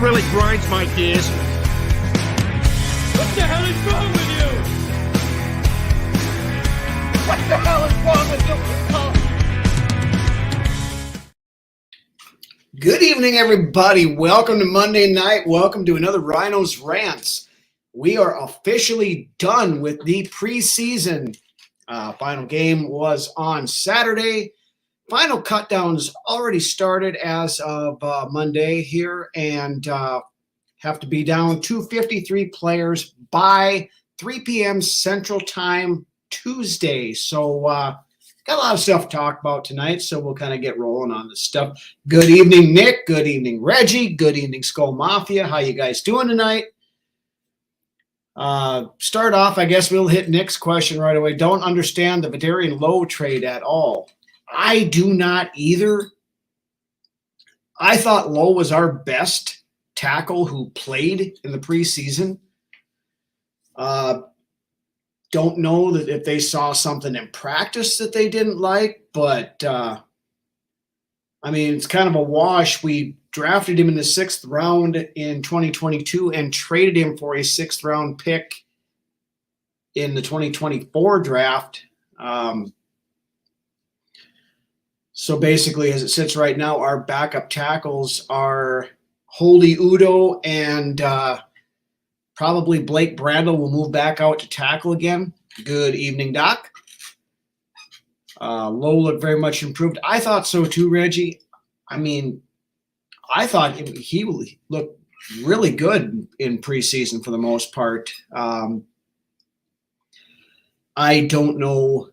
what really grinds my gears? What the hell is wrong with you? What the hell is wrong with you? Good evening, everybody. Welcome to Monday night. Welcome to another Ryno's Rants. We are officially done with the preseason. Final game was on Saturday. Final cutdowns already started as of Monday here, and have to be down to 53 players by 3 p.m. Central Time Tuesday. So got a lot of stuff to talk about tonight, so we'll kind of get rolling on this stuff. Good evening, Nick. Good evening, Reggie. Good evening, Skull Mafia. How you guys doing tonight? Start off, I guess we'll hit Nick's question right away. Don't understand the Vidarian Lowe trade at all. I do not either. I thought Lowe was our best tackle who played in the preseason. Don't know that if they saw something in practice that they didn't like, but I mean, it's kind of a wash. We drafted him in the 6th round in 2022 and traded him for a 6th round pick in the 2024 draft. So basically, as it sits right now, our backup tackles are Holdy Udo and probably Blake Brandel will move back out to tackle again. Good evening, Doc. Lowe looked very much improved. I thought so too, Reggie. I mean, I thought he looked really good in preseason for the most part. I don't know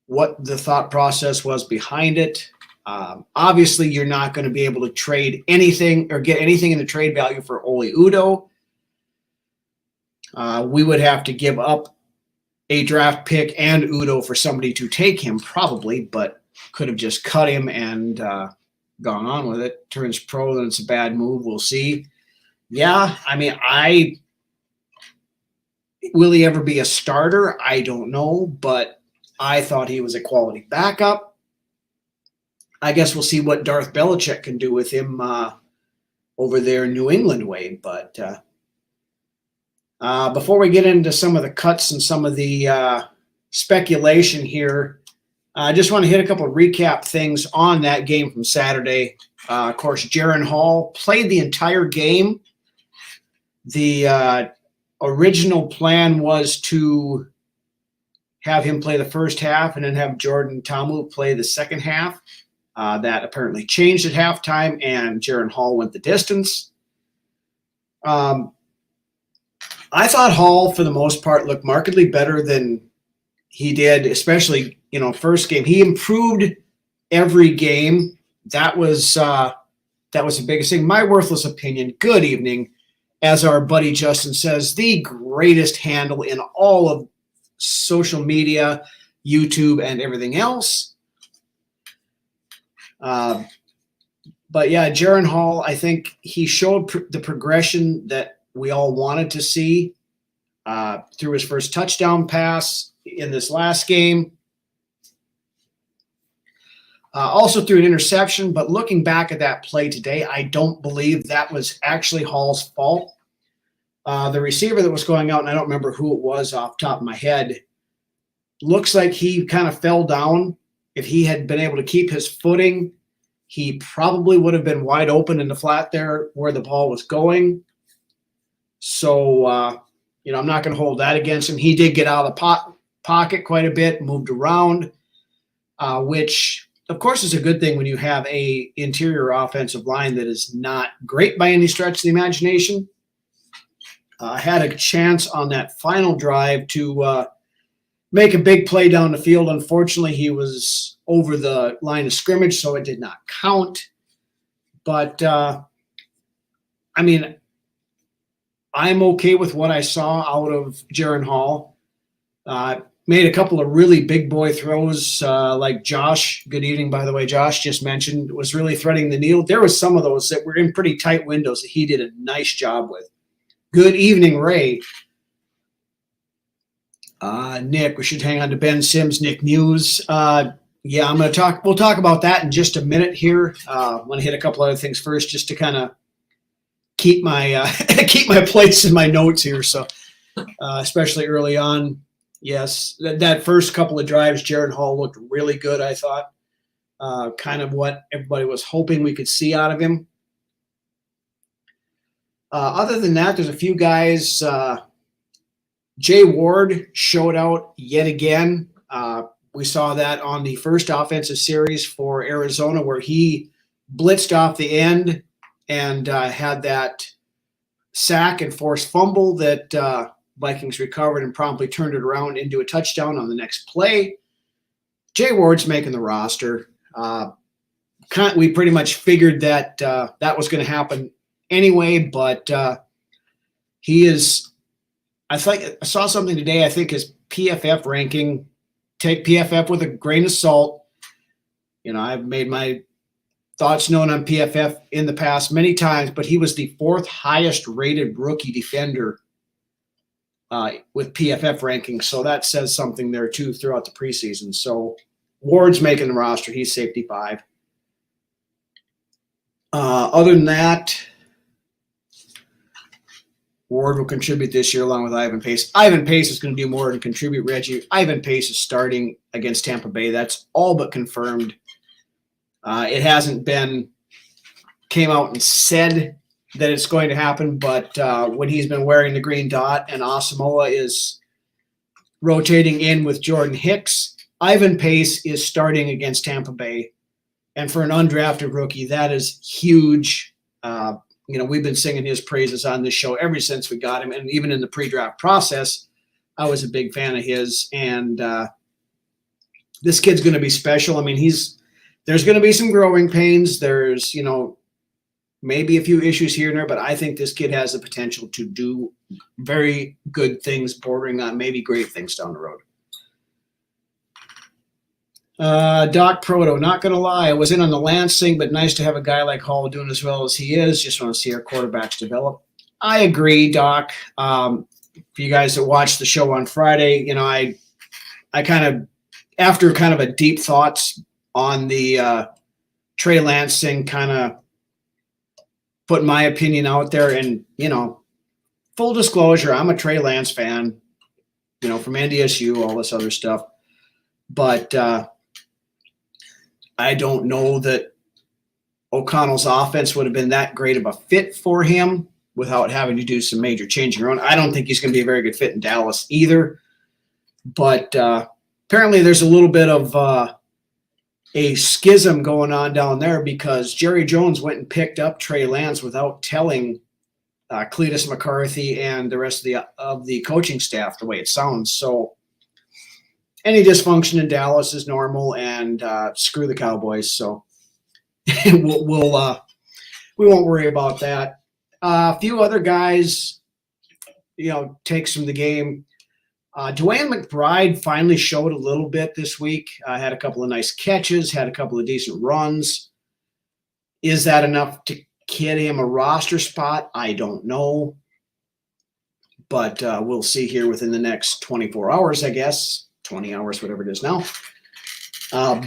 what the thought process was behind it. Obviously, you're not going to be able to trade anything or get anything in the trade value for Oli Udo. We would have to give up a draft pick and Udo for somebody to take him probably, but could have just cut him and gone on with it. Turns pro, then it's a bad move. We'll see. Yeah, I mean, will he ever be a starter? I don't know, but I thought he was a quality backup. I guess we'll see what Darth Belichick can do with him over there in New England way. But before we get into some of the cuts and some of the speculation here, I just want to hit a couple of recap things on that game from Saturday. Of course, Jaren Hall played the entire game. The original plan was to have him play the first half and then have Jordan Tamu play the second half. That apparently changed at halftime, and Jaren Hall went the distance. I thought Hall, for the most part, looked markedly better than he did, especially, first game. He improved every game. That was the biggest thing. My worthless opinion, good evening, as our buddy Justin says, the greatest handle in all of social media, YouTube, and everything else. But yeah, Jaren Hall, I think he showed the progression that we all wanted to see through his first touchdown pass in this last game. Also through an interception, but looking back at that play today, I don't believe that was actually Hall's fault. The receiver that was going out, and I don't remember who it was off the top of my head, looks like he kind of fell down. If he had been able to keep his footing, he probably would have been wide open in the flat there where the ball was going. So, I'm not going to hold that against him. He did get out of the pocket quite a bit, moved around, which, of course, is a good thing when you have a interior offensive line that is not great by any stretch of the imagination. Had a chance on that final drive to make a big play down the field. Unfortunately, he was over the line of scrimmage, so it did not count. But, I mean, I'm okay with what I saw out of Jaren Hall. Made a couple of really big boy throws, like Josh. Good evening, by the way. Josh just mentioned was really threading the needle. There was some of those that were in pretty tight windows that he did a nice job with. Good evening, Ray. Nick, we should hang on to Ben Sims, Nick Muse. Yeah, we'll talk about that in just a minute here. I want to hit a couple other things first just to kind of keep my keep my place in my notes here. So especially early on, yes, that first couple of drives, Jaron Hall looked really good. I thought kind of what everybody was hoping we could see out of him. Other than that, there's a few guys. Jay Ward showed out yet again. We saw that on the first offensive series for Arizona where he blitzed off the end and had that sack and forced fumble that Vikings recovered and promptly turned it around into a touchdown on the next play. Jay Ward's making the roster. We pretty much figured that that was going to happen anyway, but he is – I saw something today. I think his PFF ranking – take PFF with a grain of salt. You know, I've made my thoughts known on PFF in the past many times, but he was the 4th highest rated rookie defender with PFF rankings. So that says something there too throughout the preseason. So Ward's making the roster. He's safety 5. Other than that, Ward will contribute this year along with Ivan Pace. Ivan Pace is going to do more than contribute, Reggie. Ivan Pace is starting against Tampa Bay. That's all but confirmed. It hasn't came out and said that it's going to happen, but when he's been wearing the green dot and Asamoah is rotating in with Jordan Hicks, Ivan Pace is starting against Tampa Bay. And for an undrafted rookie, that is huge. You know, we've been singing his praises on this show ever since we got him. And even in the pre-draft process, I was a big fan of his. And this kid's going to be special. I mean, there's going to be some growing pains. There's, you know, maybe a few issues here and there, but I think this kid has the potential to do very good things, bordering on maybe great things down the road. Doc Proto, not going to lie, I was in on the Lance thing, but nice to have a guy like Hall doing as well as he is. Just want to see our quarterbacks develop. I agree, Doc. For you guys that watched the show on Friday, you know, I kind of, after kind of a deep thoughts on the Trey Lance thing, kind of put my opinion out there. And, you know, full disclosure, I'm a Trey Lance fan, you know, from NDSU, all this other stuff. But I don't know that O'Connell's offense would have been that great of a fit for him without having to do some major changing around. I don't think he's going to be a very good fit in Dallas either. But apparently there's a little bit of a schism going on down there because Jerry Jones went and picked up Trey Lance without telling Cletus McCarthy and the rest of the coaching staff the way it sounds. So any dysfunction in Dallas is normal, and screw the Cowboys. So we won't worry about that. A few other guys, you know, takes from the game. DeWayne McBride finally showed a little bit this week. Had a couple of nice catches, had a couple of decent runs. Is that enough to get him a roster spot? I don't know. But we'll see here within the next 24 hours, I guess. 20 hours, whatever it is now.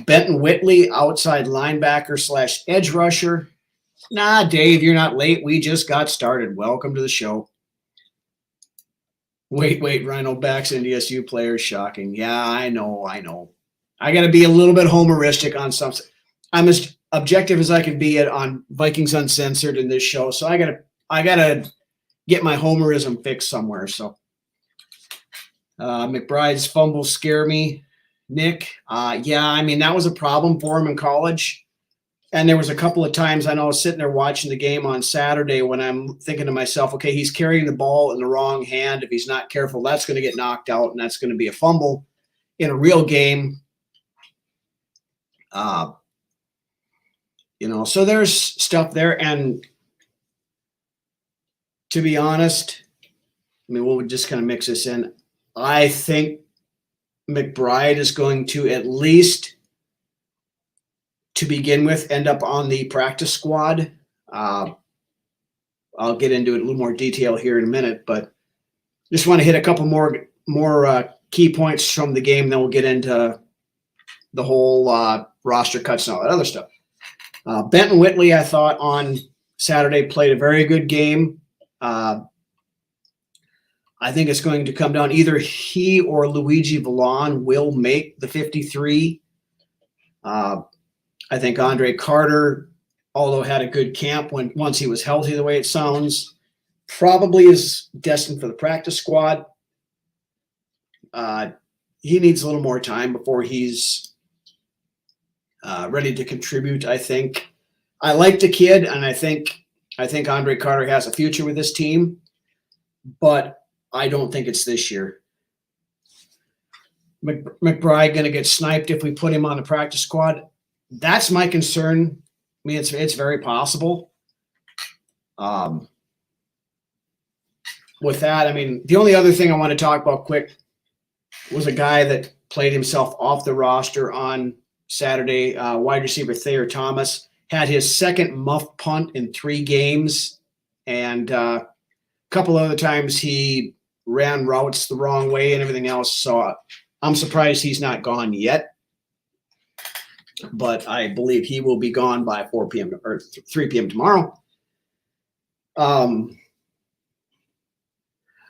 Benton Whitley, outside linebacker / edge rusher. Nah, Dave, you're not late. We just got started. Welcome to the show. Wait, Ryno backs NDSU players. Shocking. Yeah, I know. I got to be a little bit homeristic on something. I'm as objective as I can be on Vikings Uncensored in this show, so I gotta get my homerism fixed somewhere. So McBride's fumbles scare me, Nick. Yeah, I mean, that was a problem for him in college. And there was a couple of times I know I was sitting there watching the game on Saturday when I'm thinking to myself, okay, he's carrying the ball in the wrong hand. If he's not careful, that's going to get knocked out, and that's going to be a fumble in a real game. You know, so there's stuff there. And to be honest, I mean, we'll just kind of mix this in. I think McBride is going to, at least to begin with, end up on the practice squad. I'll get into it in a little more detail here in a minute, but just want to hit a couple more key points from the game. Then we'll get into the whole roster cuts and all that other stuff. Benton Whitley, I thought on Saturday played a very good game. I think it's going to come down either he or Luigi Vallon will make the 53. I think Andre Carter, although had a good camp once he was healthy, the way it sounds, probably is destined for the practice squad. He needs a little more time before he's ready to contribute. I think I like the kid, and I think Andre Carter has a future with this team, but I don't think it's this year. McBride going to get sniped if we put him on the practice squad. That's my concern. I mean, it's very possible. With that, I mean, the only other thing I want to talk about quick was a guy that played himself off the roster on Saturday. Wide receiver Thayer Thomas had his second muff punt in 3 games, and a couple other times he ran routes the wrong way and everything else. So I'm surprised he's not gone yet, but I believe he will be gone by 4 p.m. or 3 p.m. tomorrow.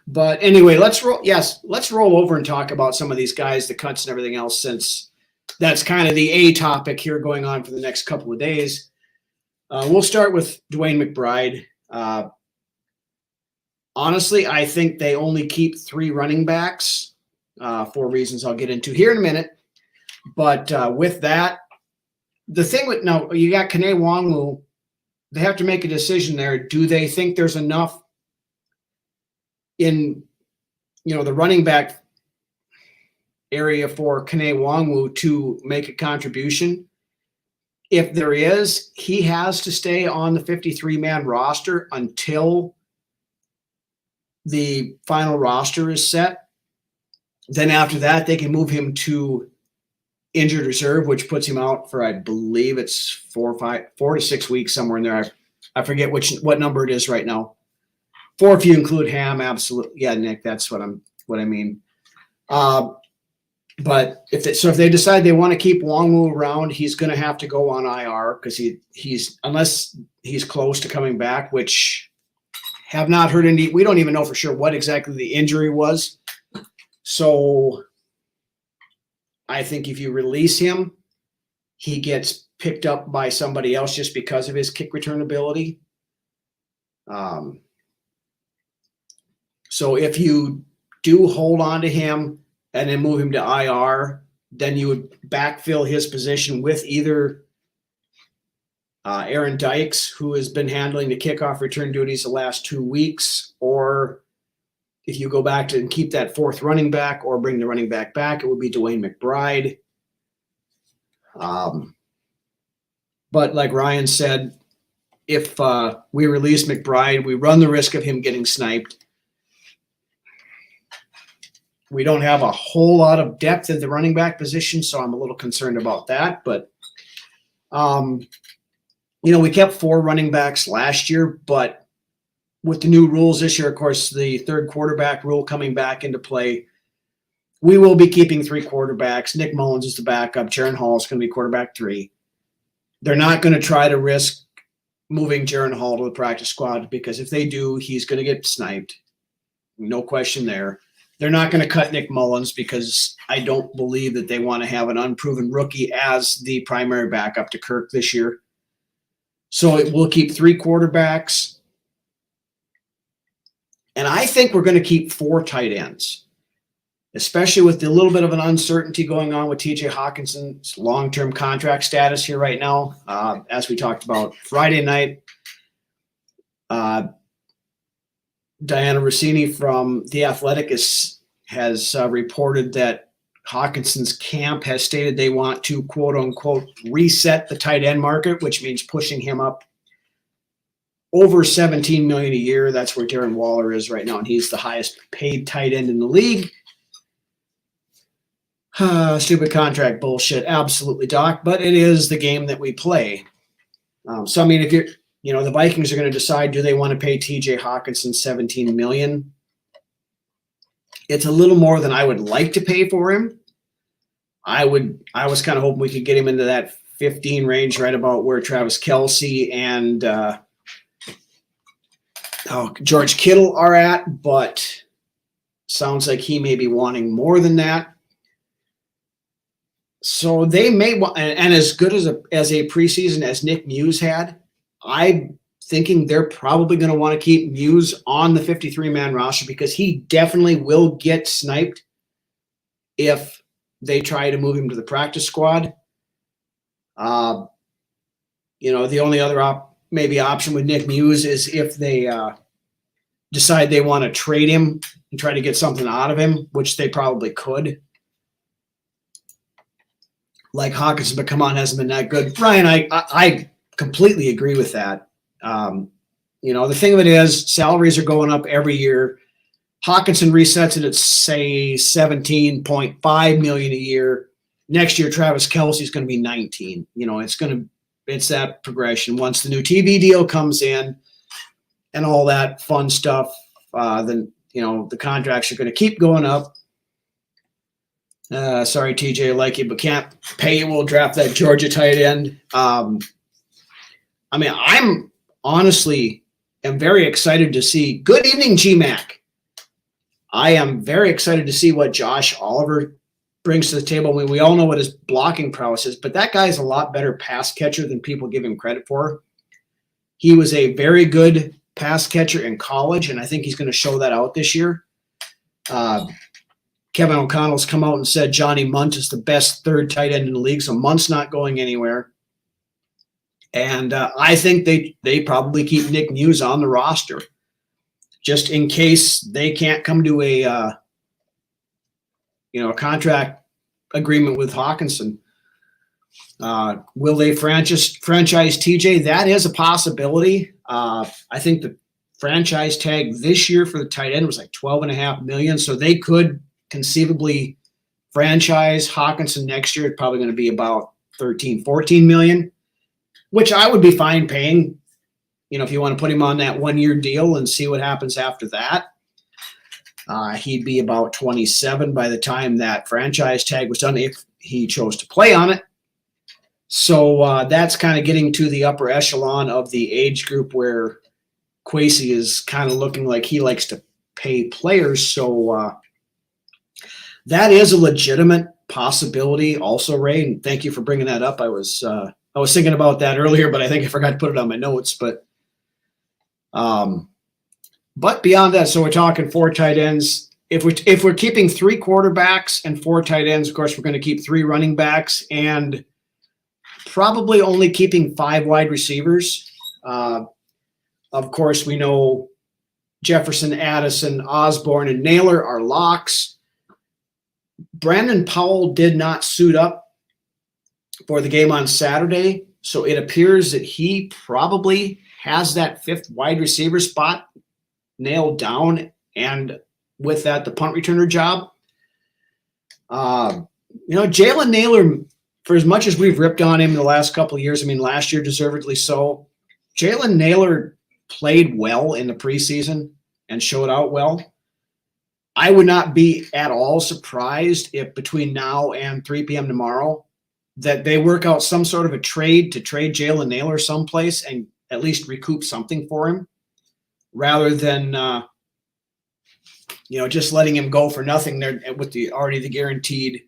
But anyway, let's roll over and talk about some of these guys, the cuts and everything else, since that's kind of the A topic here going on for the next couple of days. We'll start with Dwayne McBride. Honestly, I think they only keep 3 running backs for reasons I'll get into here in a minute. But with that, the thing with now you got Kene Nwangwu, they have to make a decision there. Do they think there's enough in the running back area for Kene Nwangwu to make a contribution? If there is, he has to stay on the 53-man roster until the final roster is set. Then after that, they can move him to injured reserve, which puts him out for, I believe it's 4 to 6 weeks, somewhere in there. I forget what number it is right now. 4 if you include Ham. Absolutely, yeah, Nick, that's what I mean. But if they decide they want to keep Nwangwu around, he's going to have to go on IR because he's unless he's close to coming back, which have not heard any. We don't even know for sure what exactly the injury was. So I think if you release him, he gets picked up by somebody else just because of his kick return ability. So if you do hold on to him and then move him to IR, then you would backfill his position with either Aaron Dykes, who has been handling the kickoff return duties the last 2 weeks, or if you go back to and keep that 4th running back or bring the running back back, it would be Dwayne McBride. But like Ryan said, if we release McBride, we run the risk of him getting sniped. We don't have a whole lot of depth at the running back position, so I'm a little concerned about that. But, we kept 4 running backs last year, but with the new rules this year, of course, the 3rd quarterback rule coming back into play, we will be keeping 3 quarterbacks. Nick Mullins is the backup. Jaron Hall is going to be quarterback 3. They're not going to try to risk moving Jaron Hall to the practice squad because if they do, he's going to get sniped. No question there. They're not going to cut Nick Mullins because I don't believe that they want to have an unproven rookie as the primary backup to Kirk this year. So it will keep 3 quarterbacks. And I think we're going to keep 4 tight ends, especially with the little bit of an uncertainty going on with TJ Hawkinson's long-term contract status here right now. As we talked about Friday night, Diana Rossini from The Athletic has reported that Hawkinson's camp has stated they want to, quote unquote, reset the tight end market, which means pushing him up over $17 million a year. That's where Darren Waller is right now, and he's the highest paid tight end in the league. Stupid contract bullshit, absolutely, Doc, but it is the game that we play. So, I mean, if you're the Vikings are going to decide, do they want to pay TJ Hawkinson $17 million? It's a little more than I would like to pay for him. I was kind of hoping we could get him into that 15 range, right about where Travis Kelce and George Kittle are at, but sounds like he may be wanting more than that. So they may want, and as good as a preseason as Nick Muse had, I'm thinking they're probably going to want to keep Muse on the 53-man roster because he definitely will get sniped if they try to move him to the practice squad. The only other maybe option with Nick Muse is if they decide they want to trade him and try to get something out of him, which they probably could. Like Hawkinson, but come on, hasn't been that good. Ryan, I completely agree with that. The thing of it is, salaries are going up every year. Hawkinson resets it at say $17.5 million a year. Next year, Travis Kelce's going to be 19. It's that progression. Once the new TV deal comes in and all that fun stuff, then the contracts are going to keep going up. Sorry, TJ, I like you, but can't pay you. We'll draft that Georgia tight end. I'm honestly am very excited to see. Good evening, GMAC. I am very excited to see what Josh Oliver brings to the table. I mean, we all know what his blocking prowess is, but that guy is a lot better pass catcher than people give him credit for. He was a very good pass catcher in college, and I think he's going to show that out this year. Kevin O'Connell's come out and said Johnny Munt is the best third tight end in the league, so Munt's not going anywhere. And I think they probably keep Nick Muse on the roster just in case they can't come to a contract agreement with Hawkinson. Will they franchise TJ? That is a possibility. I think the franchise tag this year for the tight end was like $12.5 million, so they could conceivably franchise Hawkinson next year. It's probably going to be about 13-14 million, which I would be fine paying, if you want to put him on that 1-year deal and see what happens after that. He'd be about 27 by the time that franchise tag was done if he chose to play on it. So that's kind of getting to the upper echelon of the age group where Kwesi is kind of looking like he likes to pay players. So that is a legitimate possibility also, Ray, and thank you for bringing that up. I was thinking about that earlier, but I think I forgot to put it on my notes. But beyond that, so we're talking 4 tight ends. If we're keeping 3 quarterbacks and 4 tight ends, of course, we're going to keep 3 running backs and probably only keeping 5 wide receivers. Of course, we know Jefferson, Addison, Osborne, and Naylor are locks. Brandon Powell did not suit up for the game on Saturday, so it appears that he probably has that 5th wide receiver spot nailed down, and with that, the punt returner job. Jalen Naylor, for as much as we've ripped on him in the last couple of years, last year deservedly so, Jalen Naylor played well in the preseason and showed out well. I would not be at all surprised if between now and 3 p.m. tomorrow that they work out some sort of a trade to trade Jalen Naylor someplace and at least recoup something for him rather than, just letting him go for nothing there with the guaranteed,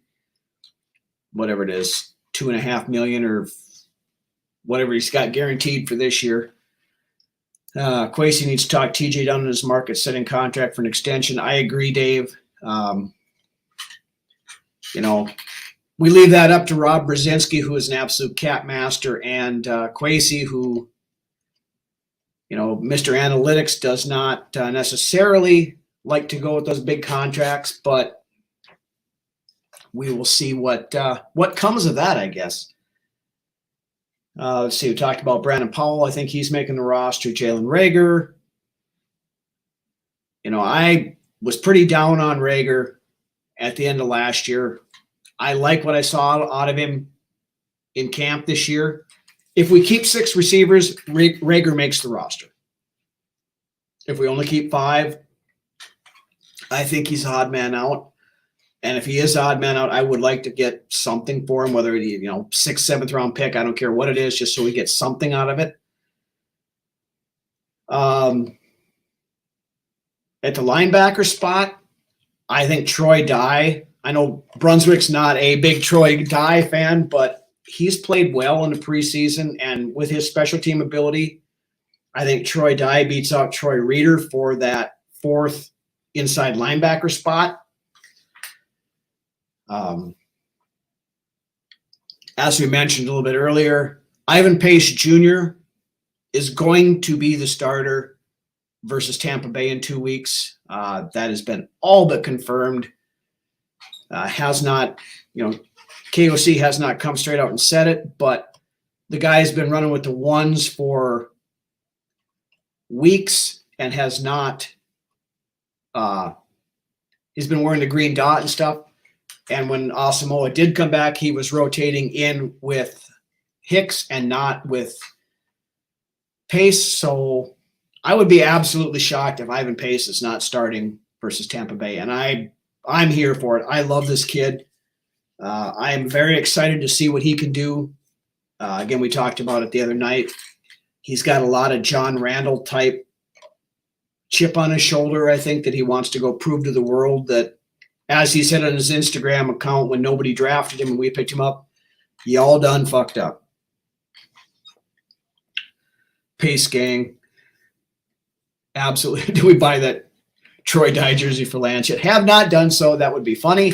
whatever it is, $2.5 million or whatever he's got guaranteed for this year. Kwesi needs to talk TJ down in his market setting contract for an extension. I agree, Dave. We leave that up to Rob Brzezinski, who is an absolute cap master, and Kwesi, who, Mr. Analytics does not necessarily like to go with those big contracts, but we will see what comes of that, I guess. Let's see, we talked about Brandon Powell. I think he's making the roster. Jalen Reagor. I was pretty down on Reagor at the end of last year. I like what I saw out of him in camp this year. If we keep 6 receivers, Reagor makes the roster. If we only keep 5, I think he's odd man out. And if he is odd man out, I would like to get something for him, whether it be, 6th, 7th round pick. I don't care what it is, just so we get something out of it. At the linebacker spot, I think Troy Dye. I know Brunswick's not a big Troy Dye fan, but he's played well in the preseason, and with his special team ability, I think Troy Dye beats out Troy Reeder for that fourth inside linebacker spot. As we mentioned a little bit earlier, Ivan Pace Jr. is going to be the starter versus Tampa Bay in 2 weeks. That has been all but confirmed. Has not, KOC has not come straight out and said it, but the guy has been running with the ones for weeks and has not, he's been wearing the green dot and stuff. And when Asamoah did come back, he was rotating in with Hicks and not with Pace. So I would be absolutely shocked if Ivan Pace is not starting versus Tampa Bay. And I'm here for it. I love this kid. I'm very excited to see what he can do. Again, we talked about it the other night. He's got a lot of John Randall type chip on his shoulder, I think, that he wants to go prove to the world that, as he said on his Instagram account when nobody drafted him and we picked him up, y'all done fucked up. Pace gang. Absolutely. Do we buy that Troy Dye jersey for Lance yet? Have not done so. That would be funny.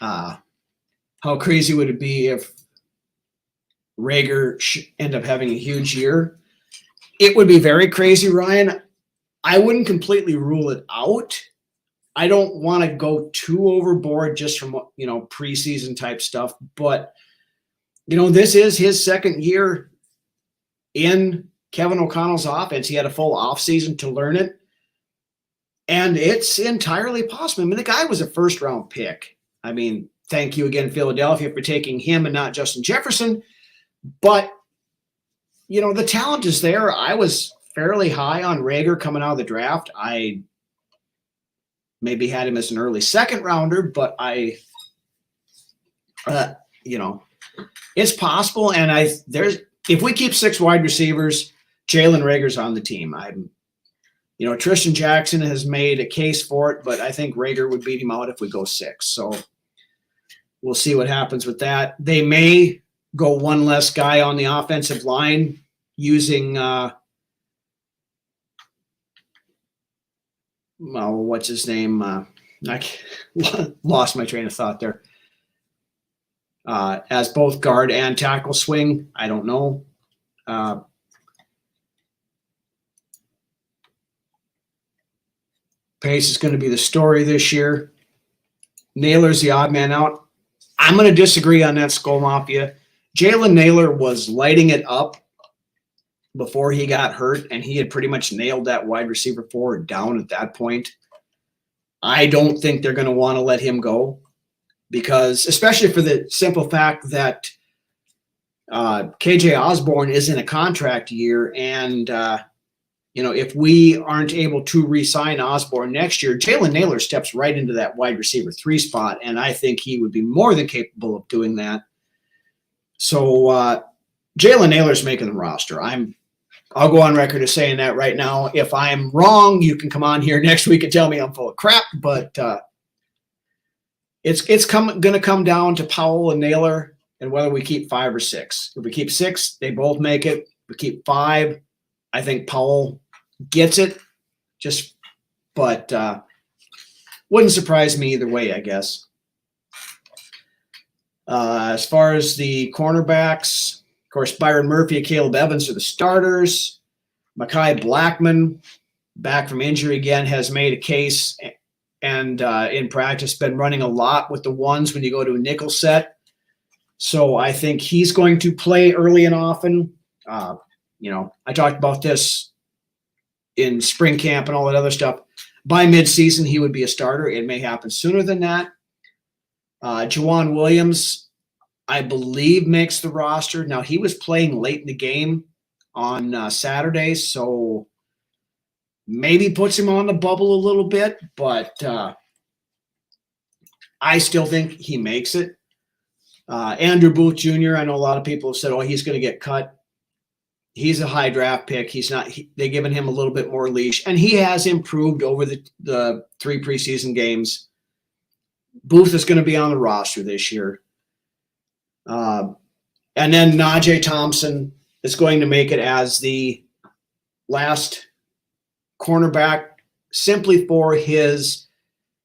How crazy would it be if Rager end up having a huge year? It would be very crazy, Ryan. I wouldn't completely rule it out. I don't want to go too overboard just from, preseason type stuff. But, this is his second year in Kevin O'Connell's offense. He had a full offseason to learn it. And it's entirely possible. I mean, the guy was a first-round pick. I mean, thank you again, Philadelphia, for taking him and not Justin Jefferson. But, the talent is there. I was fairly high on Rager coming out of the draft. I maybe had him as an early second rounder, but it's possible. And if we keep 6 wide receivers, Jalen Rager's on the team. Tristan Jackson has made a case for it, but I think Rager would beat him out if we go 6. So we'll see what happens with that. They may go one less guy on the offensive line using what's his name? I lost my train of thought there. As both guard and tackle swing, I don't know. Pace is going to be the story this year. Naylor's the odd man out. I'm going to disagree on that, Skull Mafia. Jalen Naylor was lighting it up before he got hurt, and he had pretty much nailed that wide receiver 4 down at that point. I don't think they're going to want to let him go, because especially for the simple fact that KJ Osborne is in a contract year, and if we aren't able to re-sign Osborne next year, Jalen Naylor steps right into that wide receiver 3 spot, and I think he would be more than capable of doing that. So Jalen Naylor's making the roster. I'll go on record as saying that right now. If I'm wrong, you can come on here next week and tell me I'm full of crap, but it's going to come down to Powell and Naylor and whether we keep 5 or 6. If we keep 6, they both make it. If we keep 5, I think Powell gets it. But wouldn't surprise me either way, I guess. As far as the cornerbacks, of course, Byron Murphy and Caleb Evans are the starters. Mekhi Blackman, back from injury again, has made a case and in practice been running a lot with the ones when you go to a nickel set. So I think he's going to play early and often. I talked about this in spring camp and all that other stuff. By midseason, he would be a starter. It may happen sooner than that. Juwan Williams, I believe, makes the roster. Now, he was playing late in the game on Saturday, so maybe puts him on the bubble a little bit, but I still think he makes it. Andrew Booth Jr., I know a lot of people have said, he's going to get cut. he's a high draft pick. He's not. They've given him a little bit more leash, and he has improved over the 3 preseason games. Booth is going to be on the roster this year, and then Najee Thompson is going to make it as the last cornerback simply for his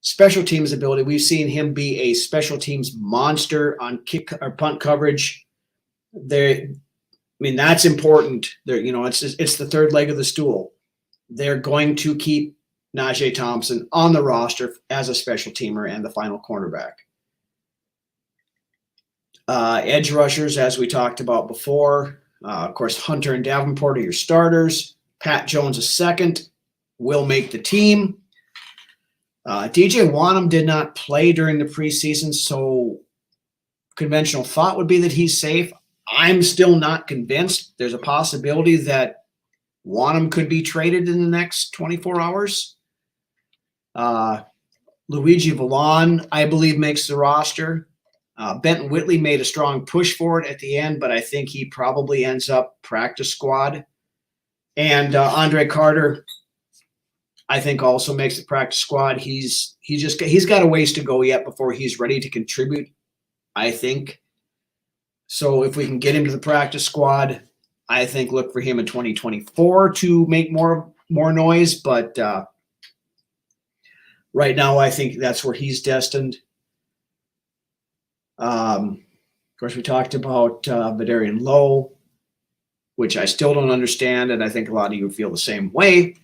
special teams ability. We've seen him be a special teams monster on kick or punt coverage. That's important. It's the third leg of the stool. They're going to keep Najee Thompson on the roster as a special teamer and the final cornerback. Edge rushers, as we talked about before, of course, Hunter and Davenport are your starters. Pat Jones, a second, will make the team. DJ Wanham did not play during the preseason, so conventional thought would be that he's safe. I'm still not convinced. There's a possibility that Wanham could be traded in the next 24 hours. Luigi Vallon, I believe, makes the roster. Benton Whitley made a strong push for it at the end, but I think he probably ends up practice squad. And Andre Carter, I think, also makes the practice squad. He's got a ways to go yet before he's ready to contribute, I think. So if we can get him to the practice squad, I think look for him in 2024 to make more noise. But right now, I think that's where he's destined. Of course, we talked about Vidarian Lowe, which I still don't understand, and I think a lot of you feel the same way.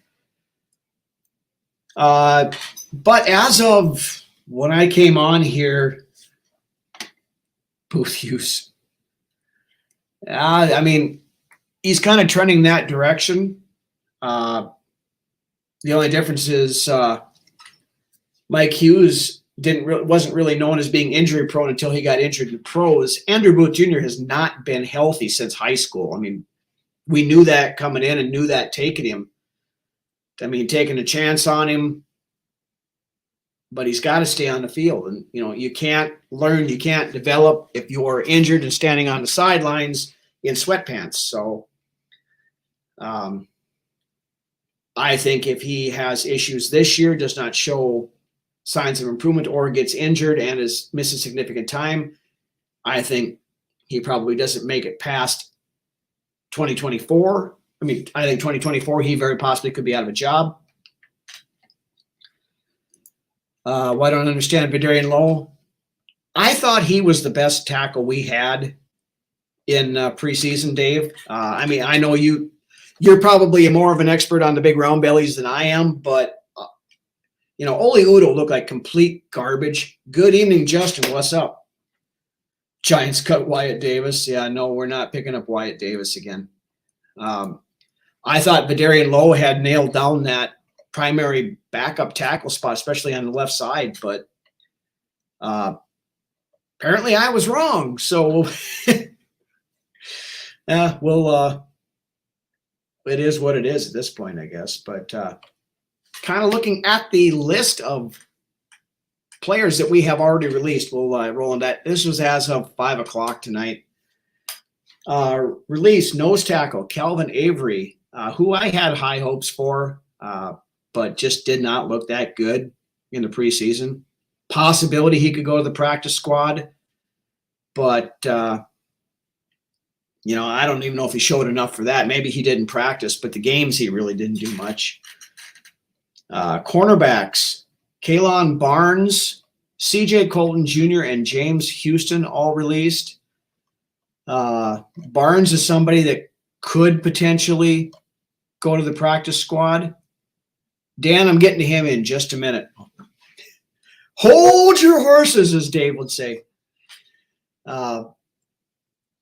But as of when I came on here, Booth Hughes, he's kind of trending that direction. The only difference is Mike Hughes wasn't really known as being injury prone until he got injured in pros. Andrew Booth Jr. has not been healthy since high school. We knew that coming in and knew that taking him. Taking a chance on him, but he's got to stay on the field. And, you can't learn, you can't develop if you're injured and standing on the sidelines in sweatpants. So I think if he has issues this year, does not show signs of improvement, or gets injured and is missing significant time, I think he probably doesn't make it past 2024. I think 2024, he very possibly could be out of a job. Why don't I understand Vidarian Lowe? I thought he was the best tackle we had in preseason, Dave. I know you're probably more of an expert on the big round bellies than I am, but Oli Udoh looked like complete garbage. Good evening, Justin. What's up? Giants cut Wyatt Davis. Yeah, no, we're not picking up Wyatt Davis again. I thought Vidarian Lowe had nailed down that primary backup tackle spot, especially on the left side, but apparently I was wrong. So it is what it is at this point, I guess. But kind of looking at the list of players that we have already released, we'll roll on that. This was as of 5 o'clock tonight. Release nose tackle Calvin Avery, who I had high hopes for, but just did not look that good in the preseason. Possibility he could go to the practice squad, but I don't even know if he showed enough for that. Maybe he didn't practice, but the games he really didn't do much. Cornerbacks, Kalon Barnes, CJ Colton Jr., and James Houston all released. Barnes is somebody that could potentially go to the practice squad. Dan, I'm getting to him in just a minute. Hold your horses, as Dave would say. Other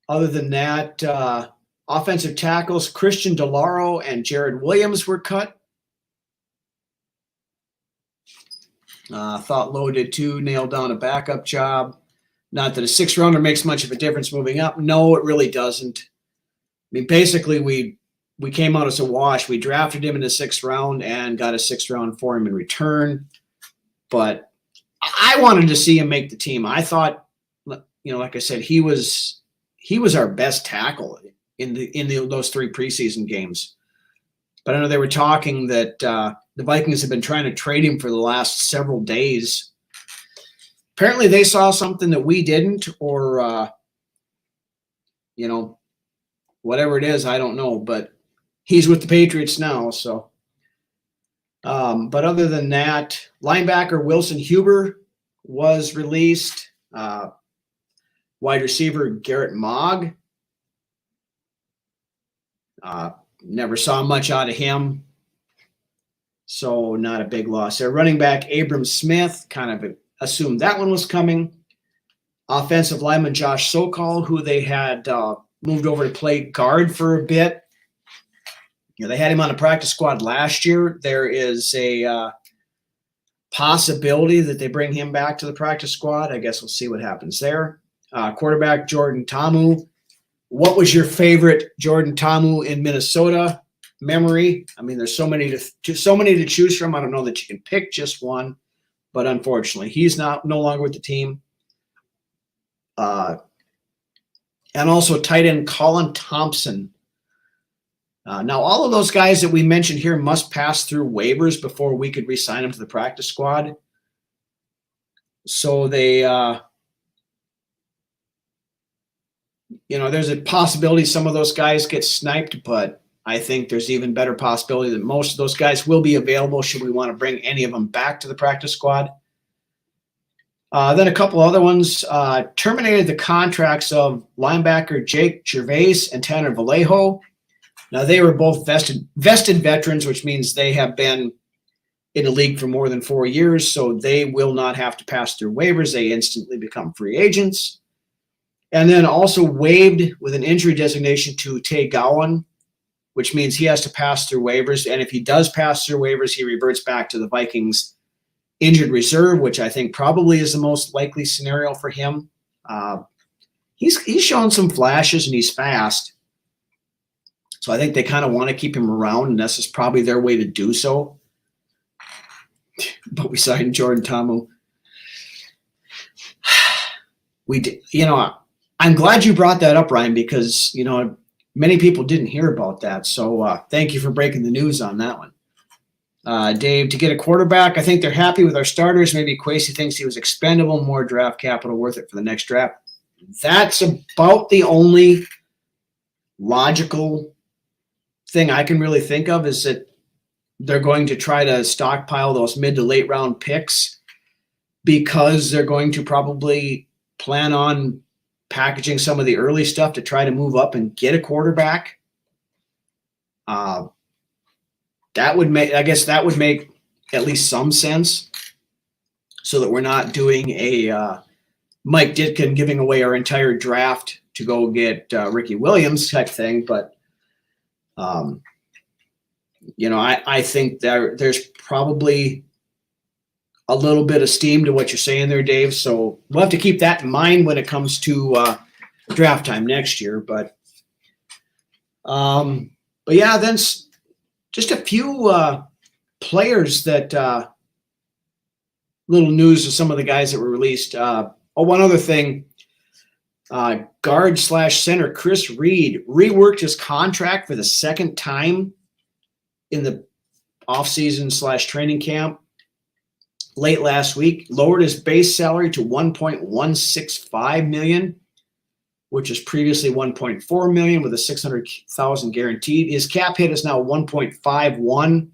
than that, offensive tackles, Christian DeLauro and Jared Williams were cut. Thought Lowe did too, nailed down a backup job. Not that a 6-rounder makes much of a difference moving up. No, it really doesn't. Basically, we came out as a wash. We drafted him in the 6th round and got a 6th round for him in return. But I wanted to see him make the team. I thought, like I said, he was our best tackle. those 3 preseason games. But I know they were talking that the Vikings have been trying to trade him for the last several days. Apparently they saw something that we didn't, or, whatever it is, I don't know. But he's with the Patriots now. So, but other than that, linebacker Wilson Huber was released. Wide receiver Garrett Mogg. Never saw much out of him. So not a big loss there. Running back Abram Smith, kind of assumed that one was coming. Offensive lineman Josh Sokol, who they had moved over to play guard for a bit. They had him on the practice squad last year. There is a possibility that they bring him back to the practice squad. I guess we'll see what happens there. Quarterback Jordan Ta'amu. What was your favorite Jordan Ta'amu in Minnesota memory? I mean, there's so many to choose from. I don't know that you can pick just one, but unfortunately, he's no longer with the team. And also tight end Colin Thompson. Now, all of those guys that we mentioned here must pass through waivers before we could re-sign them to the practice squad. So they, there's a possibility some of those guys get sniped, but I think there's even better possibility that most of those guys will be available should we want to bring any of them back to the practice squad. Then a couple other ones terminated the contracts of linebacker Jake Gervais and Tanner Vallejo. Now, they were both vested veterans, which means they have been in the league for more than 4 years, so they will not have to pass through waivers. They instantly become free agents. And then also waived with an injury designation to Tay Gowan, which means he has to pass through waivers. And if he does pass through waivers, he reverts back to the Vikings injured reserve, which I think probably is the most likely scenario for him. He's shown some flashes and he's fast. So I think they kind of want to keep him around, and this is probably their way to do so. But we signed Jordan Ta'amu. We did, I'm glad you brought that up, Ryan, because, many people didn't hear about that. So thank you for breaking the news on that one. Dave, to get a quarterback, I think they're happy with our starters. Maybe Kwesi thinks he was expendable, more draft capital worth it for the next draft. That's about the only logical thing I can really think of, is that they're going to try to stockpile those mid to late round picks because they're going to probably plan on packaging some of the early stuff to try to move up and get a quarterback. That would make at least some sense, so that we're not doing a Mike Ditkin giving away our entire draft to go get Ricky Williams type thing. But I think there's probably a little bit of steam to what you're saying there, Dave. So we'll have to keep that in mind when it comes to draft time next year. But yeah, then just a few players that little news of some of the guys that were released. One other thing. Guard/center Chris Reed reworked his contract for the second time in the offseason/training camp late last week. Lowered his base salary to $1.165 million, which is previously $1.4 million with a $600,000 guaranteed. His cap hit is now 1.51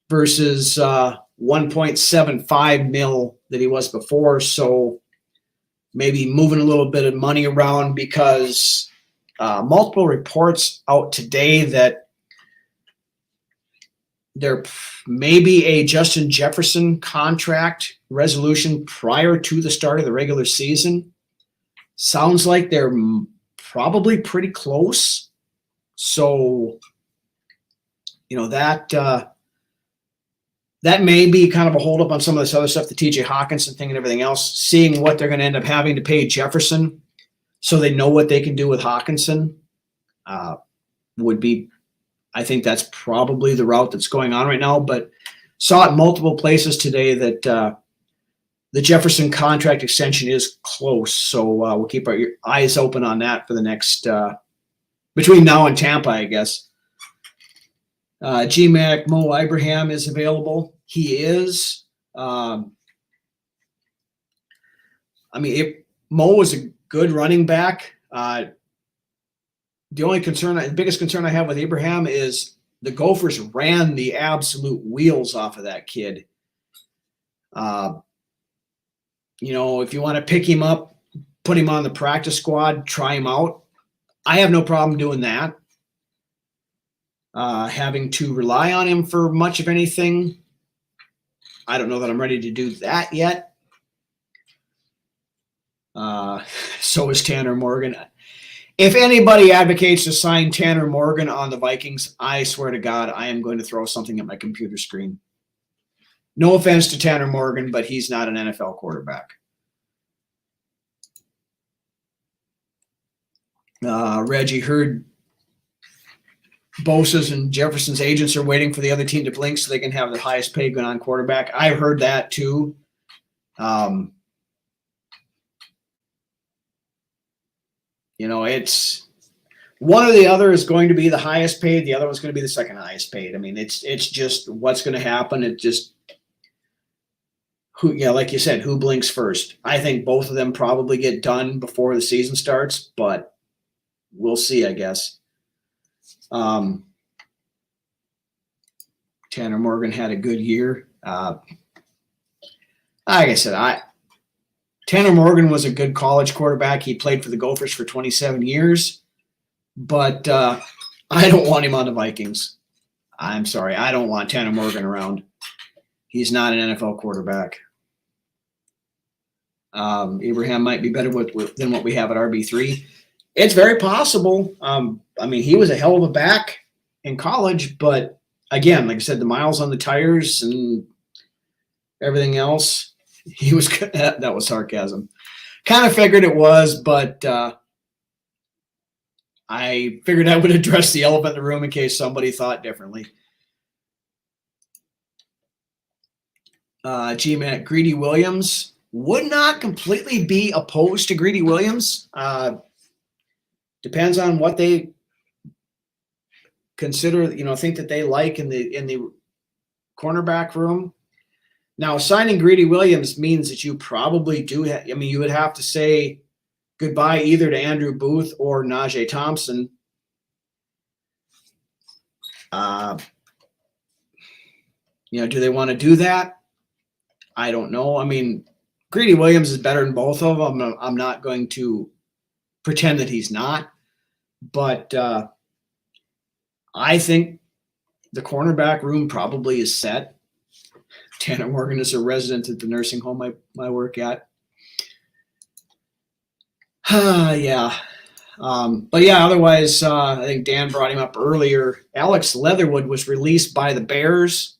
versus 1.75 mil that he was before. So maybe moving a little bit of money around, because multiple reports out today that there may be a Justin Jefferson contract resolution prior to the start of the regular season. Sounds like they're probably pretty close. So, that may be kind of a holdup on some of this other stuff, the TJ Hawkinson thing and everything else, seeing what they're going to end up having to pay Jefferson so they know what they can do with Hawkinson would be, I think that's probably the route that's going on right now. But saw it multiple places today that the Jefferson contract extension is close. So we'll keep our eyes open on that for the next between now and Tampa, I guess. GMAC Mo Ibrahim is available. He is. I mean, Mo was a good running back. The biggest concern I have with Abraham is the Gophers ran the absolute wheels off of that kid. If you want to pick him up, put him on the practice squad, try him out. I have no problem doing that. Having to rely on him for much of anything, I don't know that I'm ready to do that yet. So is Tanner Morgan. If anybody advocates to sign Tanner Morgan on the Vikings, I swear to God, I am going to throw something at my computer screen. No offense to Tanner Morgan, but he's not an NFL quarterback. Reggie heard Bosa's and Jefferson's agents are waiting for the other team to blink so they can have the highest paid non-quarterback. I heard that too. It's one or the other is going to be the highest paid. The other one's going to be the second highest paid. I mean, it's just what's going to happen. It just like you said, who blinks first? I think both of them probably get done before the season starts, but we'll see, I guess. Tanner Morgan had a good year. Like I said, Tanner Morgan was a good college quarterback. He played for the Gophers for 27 years, but I don't want him on the Vikings. I'm sorry. I don't want Tanner Morgan around. He's not an NFL quarterback. Abraham might be better than what we have at RB3. It's very possible. He was a hell of a back in college, but again, like I said, the miles on the tires and everything else, he was good. That was sarcasm. Kind of figured it was, but I figured I would address the elephant in the room in case somebody thought differently. GMAT Greedy Williams would not completely be opposed to Greedy Williams. Depends on what they consider, think that they like in the cornerback room. Now, signing Greedy Williams means that you probably do. You would have to say goodbye either to Andrew Booth or Najee Thompson. Do they want to do that? I don't know. Greedy Williams is better than both of them. I'm not going to pretend that he's not, but I think the cornerback room probably is set. Tanner Morgan is a resident at the nursing home I work at. Yeah. Otherwise, I think Dan brought him up earlier. Alex Leatherwood was released by the Bears.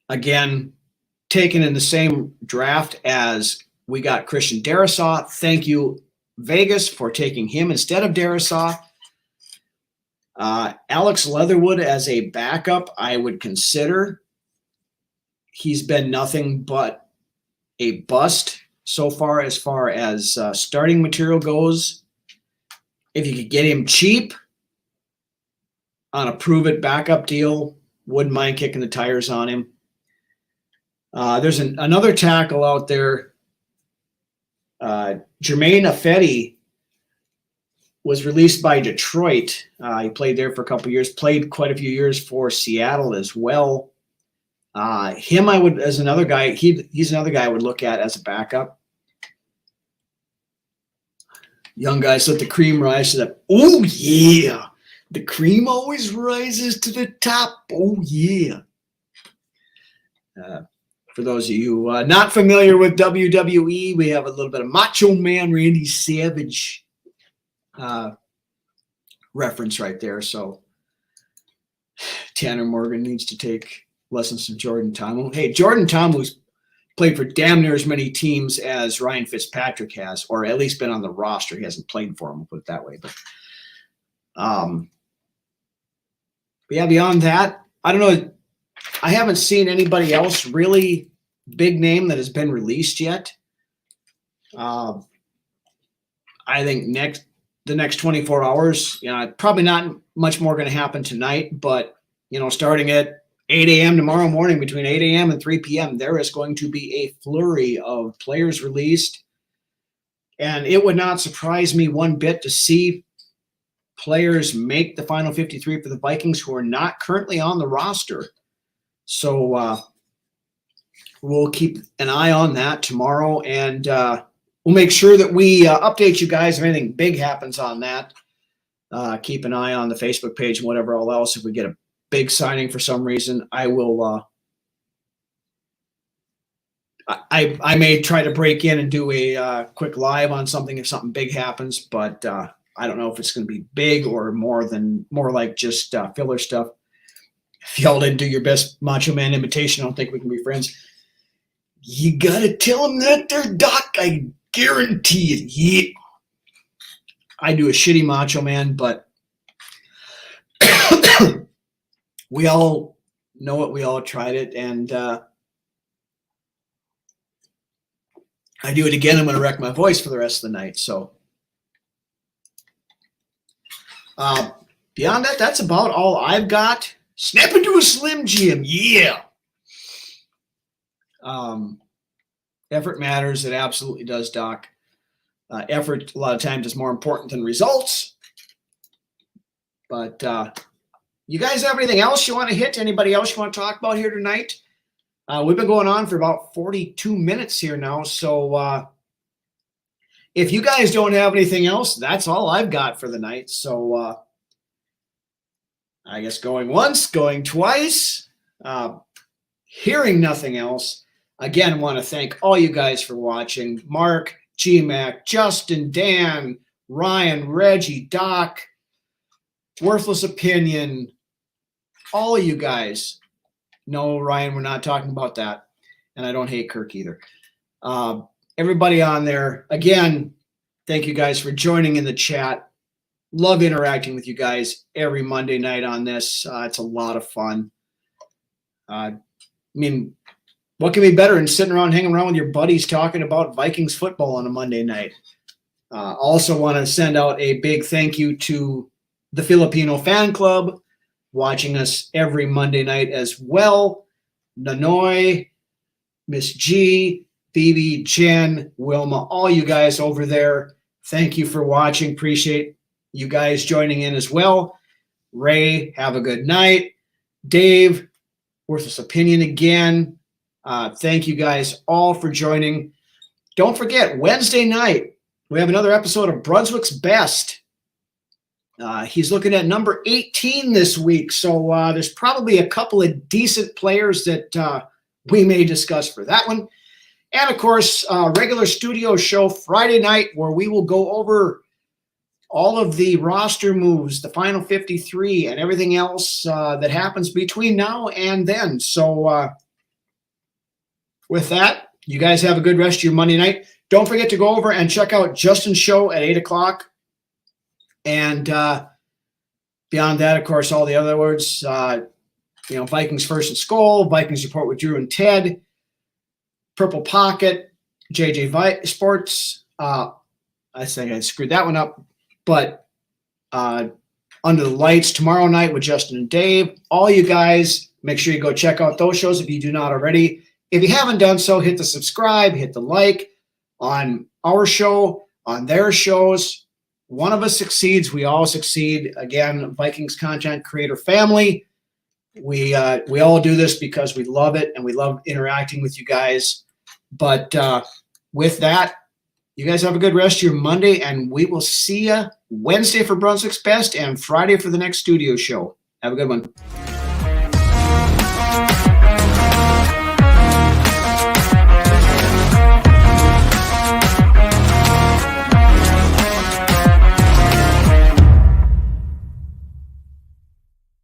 Again, taken in the same draft as we got Christian Darrisaw. Thank you, Vegas, for taking him instead of Darrisaw. Alex Leatherwood as a backup, I would consider. He's been nothing but a bust so far as starting material goes. If you could get him cheap on a prove-it backup deal, wouldn't mind kicking the tires on him. There's another tackle out there. Jermaine Ifedi was released by Detroit. He played there for a couple of years, played quite a few years for Seattle as well. Him, I would, as another guy, he's another guy I would look at as a backup. Young guys let the cream rise to the, oh yeah. The cream always rises to the top. Oh yeah. For those of you not familiar with WWE, we have a little bit of Macho Man Randy Savage reference right there. So Tanner Morgan needs to take lessons from Jordan Tomu. Hey, Jordan Tomu's played for damn near as many teams as Ryan Fitzpatrick has, or at least been on the roster. He hasn't played for him, we'll put it that way. But yeah, beyond that, I don't know. I haven't seen anybody else really big name that has been released yet. I think the next 24 hours. Probably not much more going to happen tonight, but starting at 8 a.m. tomorrow morning, between 8 a.m. and 3 p.m., there is going to be a flurry of players released. And it would not surprise me one bit to see players make the final 53 for the Vikings who are not currently on the roster. So we'll keep an eye on that tomorrow, and we'll make sure that we update you guys if anything big happens on that. Keep an eye on the Facebook page and whatever all else. If we get a big signing for some reason, I will I may try to break in and do a quick live on something if something big happens, but I don't know if it's going to be big or more like just filler stuff. If y'all didn't do your best Macho Man imitation, I don't think we can be friends. You got to tell them that they're Doc. I guarantee it. Yeah. I do a shitty Macho Man, but we all know it. We all tried it, and I do it again. I'm going to wreck my voice for the rest of the night. So beyond that, that's about all I've got. Snap into a Slim Jim. Yeah. Effort matters. It absolutely does, Doc. Effort a lot of times is more important than results. But you guys have anything else you want to hit? Anybody else you want to talk about here tonight? We've been going on for about 42 minutes here now. So if you guys don't have anything else, that's all I've got for the night. So I guess going once, going twice, hearing nothing else. Again, want to thank all you guys for watching. Mark, G-Mac, Justin, Dan, Ryan, Reggie, Doc, Worthless Opinion, all of you guys. No, Ryan, we're not talking about that. And I don't hate Kirk either. Everybody on there, again, thank you guys for joining in the chat. Love interacting with you guys every Monday night on this. It's a lot of fun. I mean, what can be better than sitting around, hanging around with your buddies talking about Vikings football on a Monday night? Also want to send out a big thank you to the Filipino fan club watching us every Monday night as well. Nanoy, Miss G, Phoebe, Jen, Wilma, all you guys over there. Thank you for watching. Appreciate you guys joining in as well. Ray, have a good night. Dave, Worthless Opinion again. Thank you guys all for joining. Don't forget, Wednesday night, we have another episode of Brunswick's Best. He's looking at number 18 this week, so there's probably a couple of decent players that we may discuss for that one. And, of course, regular studio show Friday night where we will go over all of the roster moves, the final 53, and everything else that happens between now and then. So with that, you guys have a good rest of your Monday night. Don't forget to go over and check out Justin's show at 8 o'clock. And beyond that, of course, all the other words, Vikings First and Skull, Vikings Report with Drew and Ted, Purple Pocket, JJ Sports. I think I screwed that one up. But Under the Lights tomorrow night with Justin and Dave. All you guys, make sure you go check out those shows if you do not already. If you haven't done so, hit the subscribe, hit the like on our show, on their shows. One of us succeeds, we all succeed. Again, Vikings content creator family. We all do this because we love it and we love interacting with you guys. But with that, you guys have a good rest of your Monday, and we will see you Wednesday for Brunswick's Best and Friday for the next studio show. Have a good one.